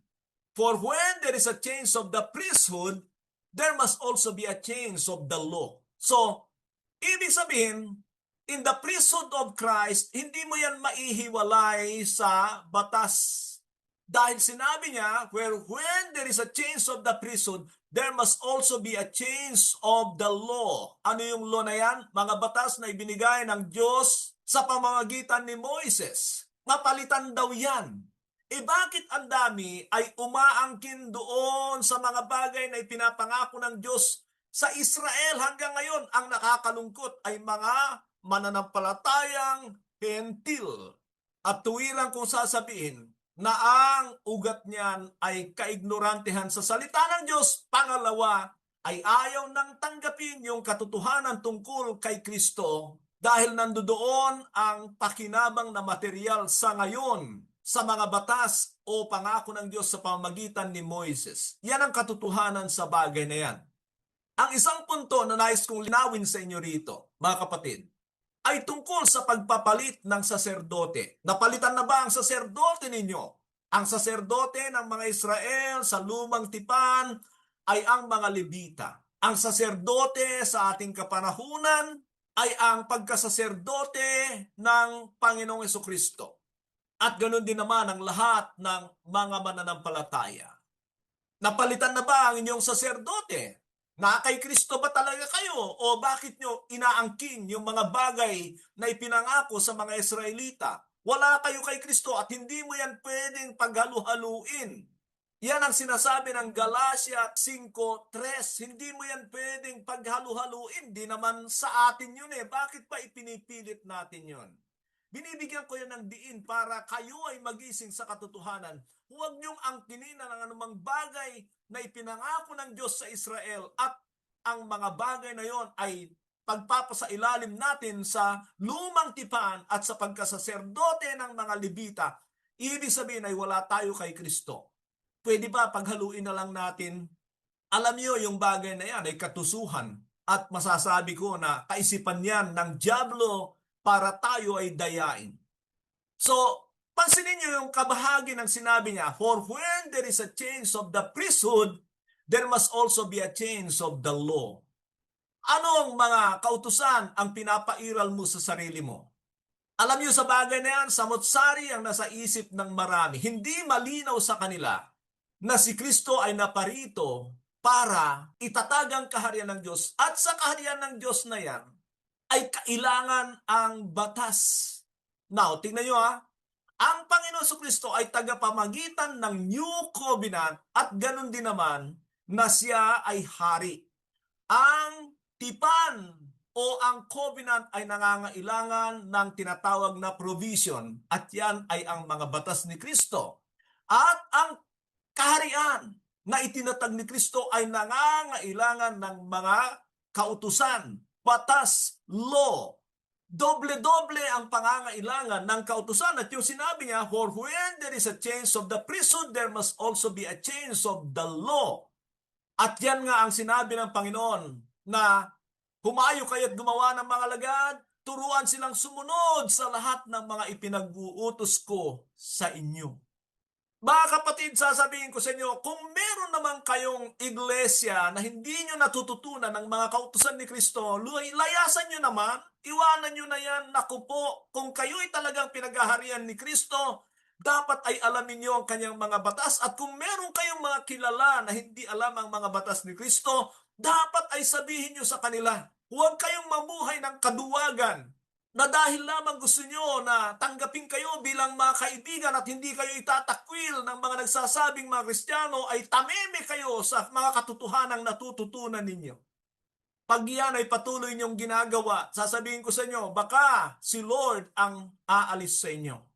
For when there is a change of the priesthood, there must also be a change of the law. So, ibig sabihin, in the priesthood of Christ, hindi mo yan maihiwalay sa batas. Dahil sinabi niya, when there is a change of the priesthood, there must also be a change of the law. Ano yung law na yan? Mga batas na ibinigay ng Diyos sa pamamagitan ni Moises. Mapalitan daw yan. Bakit ang dami ay umaangkin doon sa mga bagay na ipinapangako ng Diyos sa Israel hanggang ngayon? Ang nakakalungkot ay mga mananampalatayang hentil. At tuwirang kung sasabihin na ang ugat niyan ay kaignorantehan sa salita ng Diyos. Pangalawa, ay ayaw nang tanggapin yung katotohanan tungkol kay Kristo dahil nandoon ang pakinabang na material sa ngayon sa mga batas o pangako ng Diyos sa pamamagitan ni Moises. Yan ang katotohanan sa bagay na yan. Ang isang punto na nais kong linawin sa inyo rito, mga kapatid, ay tungkol sa pagpapalit ng saserdote. Napalitan na ba ang saserdote ninyo? Ang saserdote ng mga Israel sa lumang tipan ay ang mga Levita. Ang saserdote sa ating kapanahunan ay ang pagkasaserdote ng Panginoong Jesucristo. At ganoon din naman ang lahat ng mga mananampalataya. Napalitan na ba ang inyong saserdote? Na kay Kristo ba talaga kayo? O bakit nyo inaangkin yung mga bagay na ipinangako sa mga Israelita? Wala kayo kay Kristo at hindi mo yan pwedeng paghalu-haluin. Yan ang sinasabi ng Galatia 5:3. Hindi mo yan pwedeng paghalu-haluin. Di naman sa atin yun eh. Bakit pa ipinipilit natin yun? Binibigyan ko yan ng diin para kayo ay magising sa katotohanan. Huwag niyong angkinin ng anumang bagay na ipinangako ng Diyos sa Israel at ang mga bagay na yon ay pagpapasailalim natin sa lumang tipan at sa pagkasaserdote ng mga Levita. Ibig sabihin ay wala tayo kay Kristo. Pwede ba paghaluin na lang natin? Alam niyo yung bagay na yan ay katusuhan at masasabi ko na kaisipan yan ng dyablo para tayo ay dayain. So, pansinin niyo yung kabahagi ng sinabi niya, for when there is a change of the priesthood, there must also be a change of the law. Anong mga kautusan ang pinapairal mo sa sarili mo? Alam niyo sa bagay na yan, samot-sari ang nasa isip ng marami. Hindi malinaw sa kanila na si Kristo ay naparito para itatag ang kaharian ng Diyos at sa kaharian ng Diyos na yan ay kailangan ang batas. Now, tingnan nyo ang Panginoon sa Kristo ay tagapamagitan ng New Covenant at ganun din naman na siya ay hari. Ang tipan o ang covenant ay nangangailangan ng tinatawag na provision at yan ay ang mga batas ni Kristo. At ang kaharian na itinatag ni Kristo ay nangangailangan ng mga kautusan, batas, law. Doble-doble ang pangangailangan ng kautusan. At yung sinabi niya, for when there is a change of the priesthood, there must also be a change of the law. At yan nga ang sinabi ng Panginoon na humayo kayo't gumawa ng mga lagad, turuan silang sumunod sa lahat ng mga ipinag-uutos ko sa inyo. Mga kapatid, sasabihin ko sa inyo, kung meron naman kayong iglesia na hindi nyo natututunan ng mga kautusan ni Kristo, layasan nyo naman, iwanan nyo na yan. Naku po, kung kayo'y talagang pinaghaharian ni Kristo, dapat ay alamin nyo ang kanyang mga batas. At kung meron kayong mga kilala na hindi alam ang mga batas ni Kristo, dapat ay sabihin nyo sa kanila, huwag kayong mamuhay ng kaduwagan na dahil lamang gusto nyo na tanggapin kayo bilang mga kaibigan at hindi kayo itatakwil ng mga nagsasabing mga Kristiyano, ay tameme kayo sa mga katotohanang natututunan ninyo. Pag yan ay patuloy nyong ginagawa, sasabihin ko sa inyo, baka si Lord ang aalis sa inyo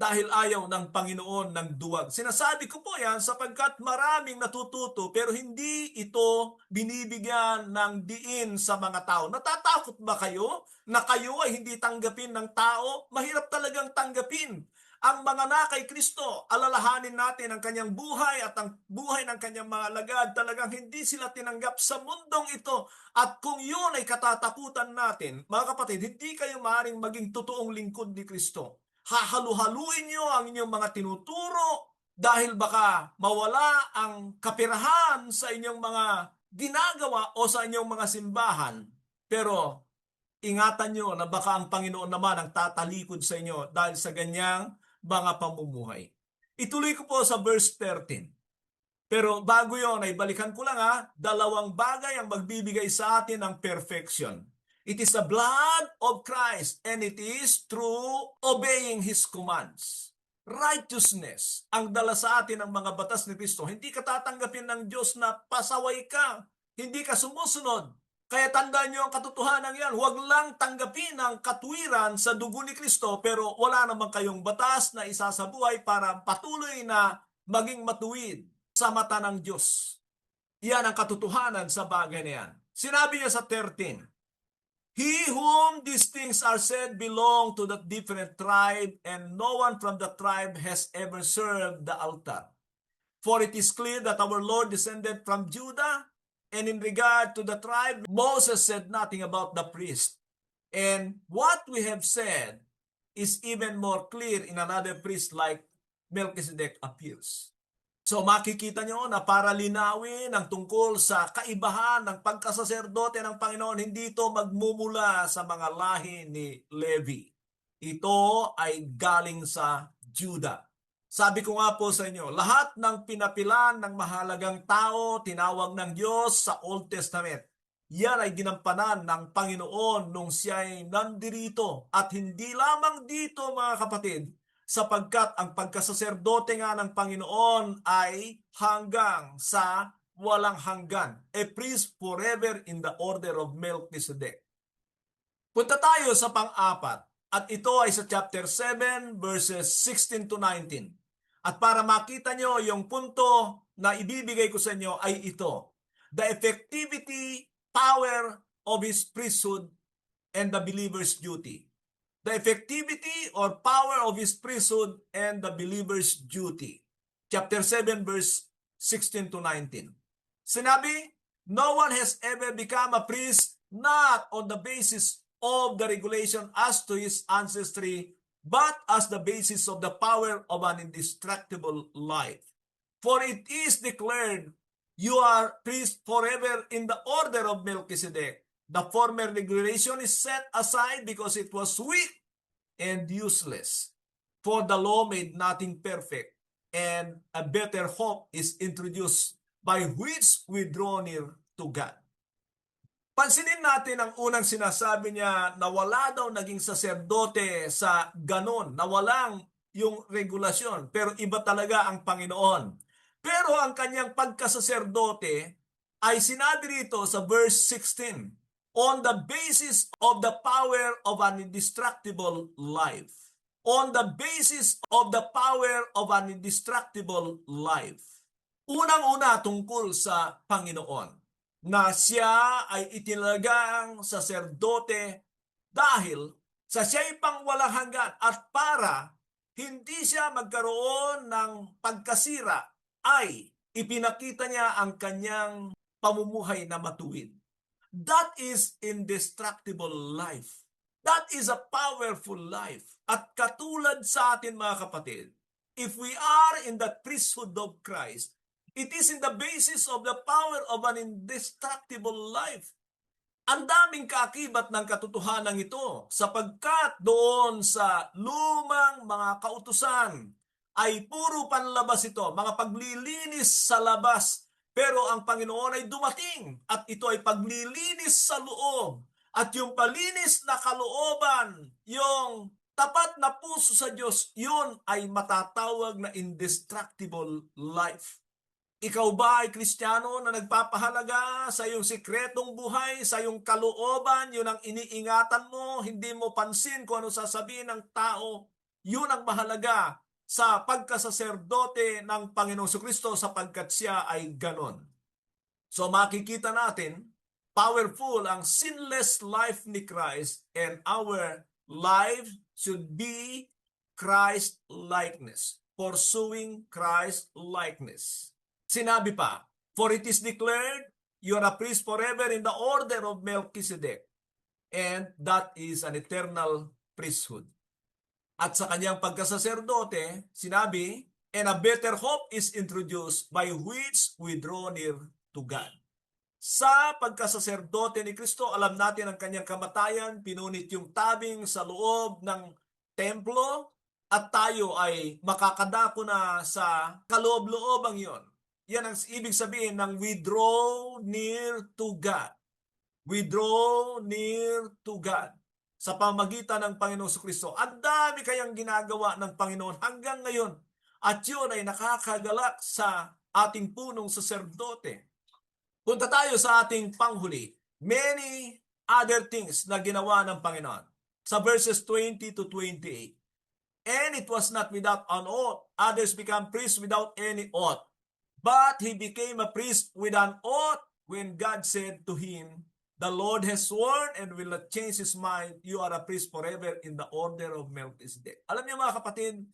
dahil ayaw ng Panginoon ng duwag. Sinasabi ko po yan sapagkat maraming natututo pero hindi ito binibigyan ng diin sa mga tao. Natatakot ba kayo na kayo ay hindi tanggapin ng tao? Mahirap talagang tanggapin. Ang mga na kay Kristo, alalahanin natin ang kanyang buhay at ang buhay ng kanyang mga alagad. Talagang hindi sila tinanggap sa mundong ito. At kung yun ay katatakutan natin, mga kapatid, hindi kayo maaaring maging totoong lingkod ni Kristo. Hahalu-haluin nyo ang inyong mga tinuturo dahil baka mawala ang kapirahan sa inyong mga ginagawa o sa inyong mga simbahan. Pero ingatan nyo na baka ang Panginoon naman ang tatalikod sa inyo dahil sa ganyang mga pamumuhay. Ituloy ko po sa verse 13. Pero bago yon ay balikan ko lang dalawang bagay ang magbibigay sa atin ng perfection. It is the blood of Christ and it is through obeying His commands. Righteousness ang dala sa atin ng mga batas ni Kristo. Hindi ka tatanggapin ng Diyos na pasaway ka. Hindi ka sumusunod. Kaya tandaan nyo ang katotohanan yan. Huwag lang tanggapin ang katuwiran sa dugo ni Kristo pero wala naman kayong batas na isasabuhay para patuloy na maging matuwid sa mata ng Diyos. Yan ang katotohanan sa bagay na yan. Sinabi niya sa 13, He whom these things are said belong to that different tribe, and no one from the tribe has ever served the altar. For it is clear that our Lord descended from Judah, and in regard to the tribe, Moses said nothing about the priest. And what we have said is even more clear in another priest like Melchizedek appears. So makikita nyo na para linawin ang tungkol sa kaibahan ng pagkasaserdote ng Panginoon, hindi ito magmumula sa mga lahi ni Levi. Ito ay galing sa Judah. Sabi ko nga po sa inyo, lahat ng pinapilan ng mahalagang tao, tinawag ng Diyos sa Old Testament. Yan ay ginampanan ng Panginoon nung siya ay nandirito. At hindi lamang dito mga kapatid, sapagkat ang pagkasaserdote nga ng Panginoon ay hanggang sa walang hanggan. A priest forever in the order of Melchizedek. Punta tayo sa pang-apat at ito ay sa chapter 7 verses 16 to 19. At para makita nyo yung punto na ibibigay ko sa inyo ay ito. The effectivity, power of His priesthood and the believer's duty. The effectivity or power of His priesthood and the believer's duty. Chapter 7 verse 16 to 19. Sinabi, no one has ever become a priest not on the basis of the regulation as to his ancestry, but as the basis of the power of an indestructible life. For it is declared, you are priest forever in the order of Melchizedek. The former regulation is set aside because it was weak and useless. For the law made nothing perfect, and a better hope is introduced by which we draw near to God. Pansinin natin ang unang sinasabi niya na wala daw naging saserdote sa ganon, na walang yung regulasyon, pero iba talaga ang Panginoon. Pero ang kanyang pagkasaserdote ay sinabi rito sa verse 16, on the basis of the power of an indestructible life. On the basis of the power of an indestructible life. Unang-una tungkol sa Panginoon, na siya ay itinalagang saserdote dahil sa siya'y pangwalang hanggan at para hindi siya magkaroon ng pagkasira ay ipinakita niya ang kanyang pamumuhay na matuwid. That is indestructible life. That is a powerful life. At katulad sa atin mga kapatid, if we are in the priesthood of Christ, it is in the basis of the power of an indestructible life. Ang daming kaakibat ng katotohanan ito sapagkat doon sa lumang mga kautusan ay puro panlabas ito, mga paglilinis sa labas. Pero ang Panginoon ay dumating at ito ay paglilinis sa loob. At yung palinis na kalooban, yung tapat na puso sa Diyos, yun ay matatawag na indestructible life. Ikaw ba ay Kristiyano na nagpapahalaga sa iyong sikretong buhay, sa iyong kalooban, yun ang iniingatan mo, hindi mo pansin kung ano sasabihin ng tao, yun ang mahalaga sa pagkasaserdote ng Panginoong Kristo sapagkat siya ay ganon. So makikita natin, powerful ang sinless life ni Christ and our life should be Christ-likeness, pursuing Christ-likeness. Sinabi pa, for it is declared, you are a priest forever in the order of Melchizedek, and that is an eternal priesthood. At sa kanyang pagkasaserdote, sinabi, and a better hope is introduced by which we draw near to God. Sa pagkasaserdote ni Kristo, alam natin ang kanyang kamatayan, pinunit yung tabing sa loob ng templo, at tayo ay makakadako na sa kaloob-loobang yon. Yan ang ibig sabihin ng we draw near to God. We draw near to God. Sa pamagitan ng Panginoong Kristo. Ang dami kayang ginagawa ng Panginoon hanggang ngayon. At yun ay nakakagalak sa ating punong saserdote. Punta tayo sa ating panghuli. Many other things na ginawa ng Panginoon. Sa verses 20 to 28. And it was not without an oath. Others become priests without any oath. But he became a priest with an oath when God said to him, the Lord has sworn and will not change his mind. You are a priest forever in the order of Melchizedek. Alam niyo mga kapatid,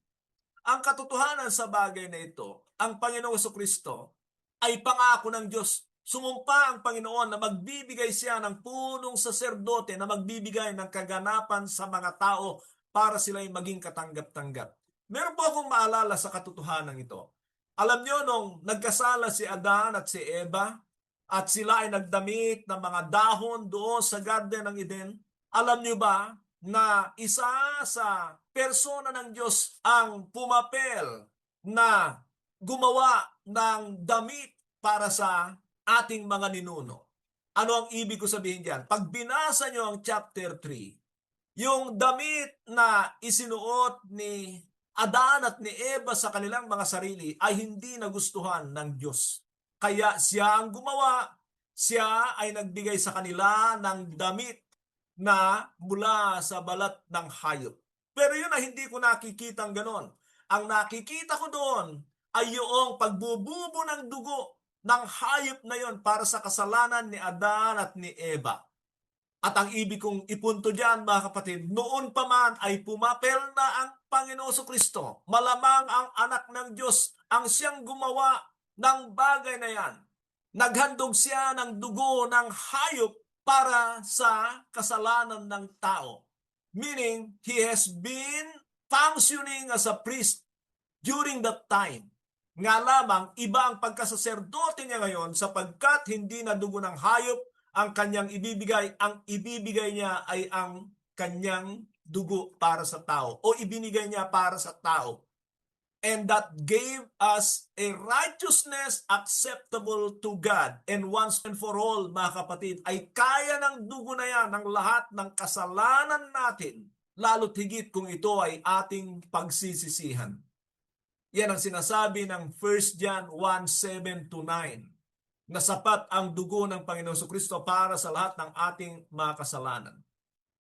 ang katotohanan sa bagay na ito, ang Panginoong Kristo ay pangako ng Diyos. Sumumpa ang Panginoon na magbibigay siya ng punong saserdote na magbibigay ng kaganapan sa mga tao para sila'y maging katanggap-tanggap. Meron po akong maalala sa katotohanan ito. Alam niyo, nung nagkasala si Adan at si Eva, at sila ay nagdamit ng mga dahon doon sa Garden ng Eden, alam niyo ba na isa sa persona ng Diyos ang pumapel na gumawa ng damit para sa ating mga ninuno? Ano ang ibig ko sabihin diyan? Pag binasa niyo ang chapter 3, yung damit na isinuot ni Adan at ni Eva sa kanilang mga sarili ay hindi nagustuhan ng Diyos. Kaya siya ang gumawa, siya ay nagbigay sa kanila ng damit na mula sa balat ng hayop. Pero yun ay hindi ko nakikitang ganon. Ang nakikita ko doon ay yung pagbububo ng dugo ng hayop na yon para sa kasalanan ni Adan at ni Eva. At ang ibig kong ipunto diyan, mga kapatid, noon pa man ay pumapel na ang Panginoon Kristo. Malamang ang anak ng Diyos ang siyang gumawa ng bagay na yan. Naghandog siya ng dugo ng hayop para sa kasalanan ng tao. Meaning, he has been functioning as a priest during that time. Nga lamang, iba ang pagkasaserdote niya ngayon sapagkat hindi na dugo ng hayop ang kanyang ibibigay. Ang ibibigay niya ay ang kanyang dugo para sa tao o ibinigay niya para sa tao. And that gave us a righteousness acceptable to God. And once and for all, mga kapatid, ay kaya ng dugo na yan ng lahat ng kasalanan natin, lalo't higit kung ito ay ating pagsisisihan. Yan ang sinasabi ng 1 John 1:7-9 na sapat ang dugo ng Panginoon Kristo para sa lahat ng ating mga kasalanan.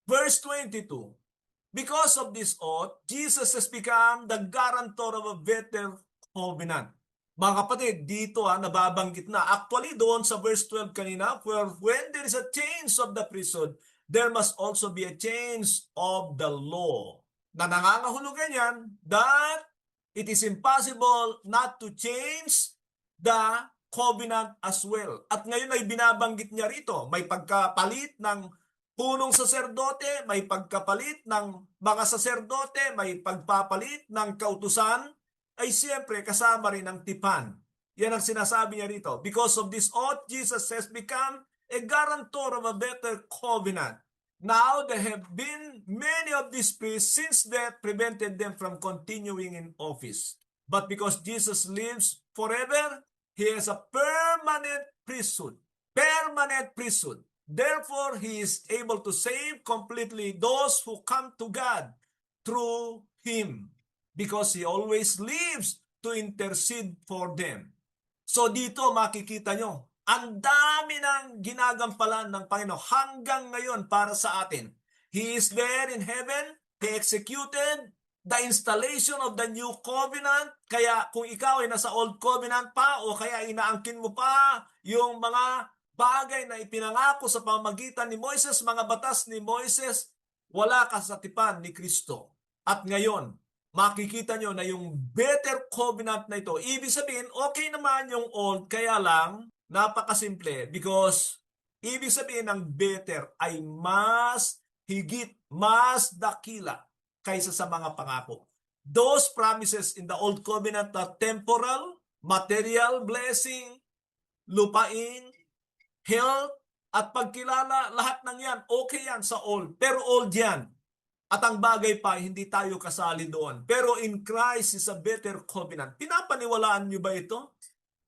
Verse 22, because of this oath, Jesus has become the guarantor of a better covenant. Mga kapatid, dito nababanggit na. Actually, doon sa verse 12 kanina, where when there is a change of the priesthood, there must also be a change of the law. Na nangangahulugan yan that it is impossible not to change the covenant as well. At ngayon ay binabanggit niya rito, may pagkapalit ng punong saserdote, may pagkapalit ng mga saserdote, may pagpapalit ng kautusan, ay siyempre kasama rin ang tipan. Yan ang sinasabi niya rito. Because of this oath, Jesus has become a guarantor of a better covenant. Now there have been many of these priests since death prevented them from continuing in office. But because Jesus lives forever, he has a permanent priesthood. Permanent priesthood. Therefore, he is able to save completely those who come to God through him because he always lives to intercede for them. So dito makikita nyo, ang dami ng ginagampalan ng Panginoon hanggang ngayon para sa atin. He is there in heaven. He executed the installation of the new covenant. Kaya kung ikaw ay nasa old covenant pa o kaya inaangkin mo pa yung mga bagay na ipinangako sa pamamagitan ni Moises, mga batas ni Moises, wala ka sa tipan ni Kristo. At ngayon, makikita nyo na yung better covenant na ito. Ibig sabihin, okay naman yung old, kaya lang, napakasimple because ibig sabihin ng better ay mas higit, mas dakila kaysa sa mga pangako. Those promises in the old covenant are temporal, material blessing, lupain, health, at pagkilala, lahat ng yan, okay yan sa old. Pero old yan. At ang bagay pa, hindi tayo kasali doon. Pero in Christ is a better covenant. Pinapaniwalaan nyo ba ito?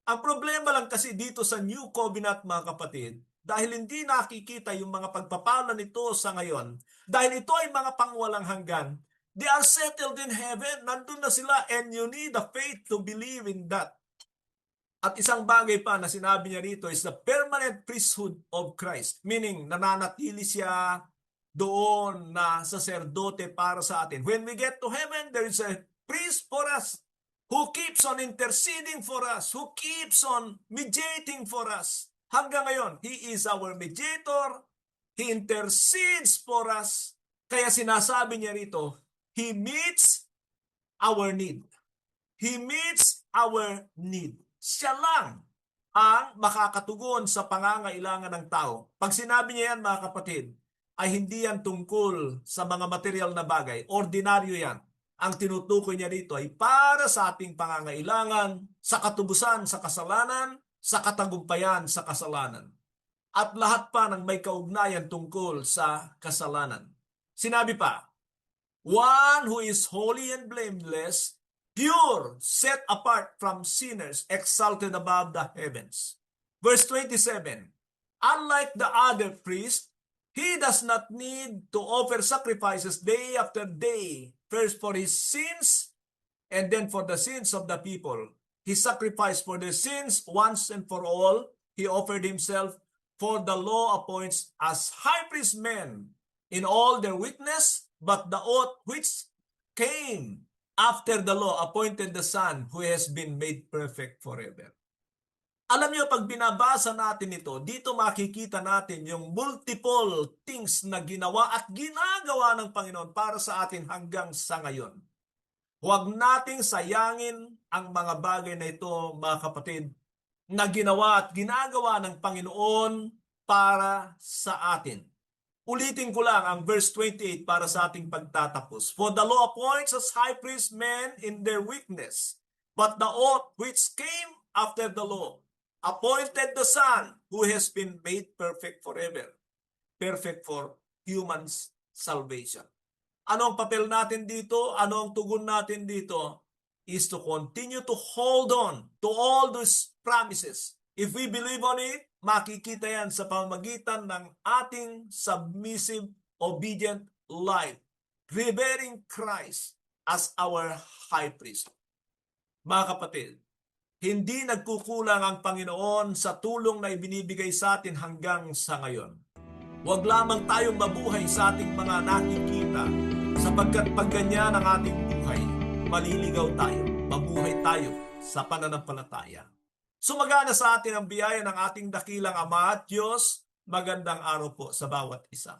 Ang problema lang kasi dito sa New Covenant, mga kapatid, dahil hindi nakikita yung mga pagpapala nito sa ngayon, dahil ito ay mga pangwalang hanggan, they are settled in heaven. Nandun na sila and you need the faith to believe in that. At isang bagay pa na sinabi niya rito is the permanent priesthood of Christ. Meaning, nananatili siya doon na saserdote para sa atin. When we get to heaven, there is a priest for us who keeps on interceding for us, who keeps on mediating for us. Hanggang ngayon, he is our mediator. He intercedes for us. Kaya sinasabi niya rito, he meets our need. He meets our need. Siya lang ang makakatugon sa pangangailangan ng tao. Pag sinabi niya yan, mga kapatid, ay hindi yan tungkol sa mga material na bagay. Ordinaryo yan. Ang tinutukoy niya dito ay para sa ating pangangailangan, sa katubusan sa kasalanan, sa katagumpayan sa kasalanan. At lahat pa ng may kaugnayan tungkol sa kasalanan. Sinabi pa, one who is holy and blameless, pure, set apart from sinners, exalted above the heavens. Verse 27, unlike the other priests, he does not need to offer sacrifices day after day, first for his sins and then for the sins of the people. He sacrificed for their sins once and for all. He offered himself, for the law appoints as high priest men in all their weakness, but the oath which came after the law appointed the Son who has been made perfect forever. Alam niyo, pag binabasa natin ito, dito makikita natin yung multiple things na ginawa at ginagawa ng Panginoon para sa atin hanggang sa ngayon. Huwag nating sayangin ang mga bagay na ito, mga kapatid, na ginawa at ginagawa ng Panginoon para sa atin. Ulitin ko lang ang verse 28 para sa ating pagtatapos. For the law appoints as high priest men in their weakness, but the oath which came after the law appointed the Son who has been made perfect forever. Perfect for humans' salvation. Ano ang papel natin dito? Ano ang tugon natin dito? Is to continue to hold on to all those promises. If we believe on it, makikita yan sa pamamagitan ng ating submissive, obedient life, revering Christ as our high priest. Mga kapatid, hindi nagkukulang ang Panginoon sa tulong na ibinibigay sa atin hanggang sa ngayon. Huwag lamang tayong mabuhay sa ating mga nakikita, sapagkat pag ganyan ang ating buhay, maliligaw tayo, mabuhay tayo sa pananampalataya. Sumagana sa atin ang biyaya ng ating dakilang Ama at Diyos. Magandang araw po sa bawat isa.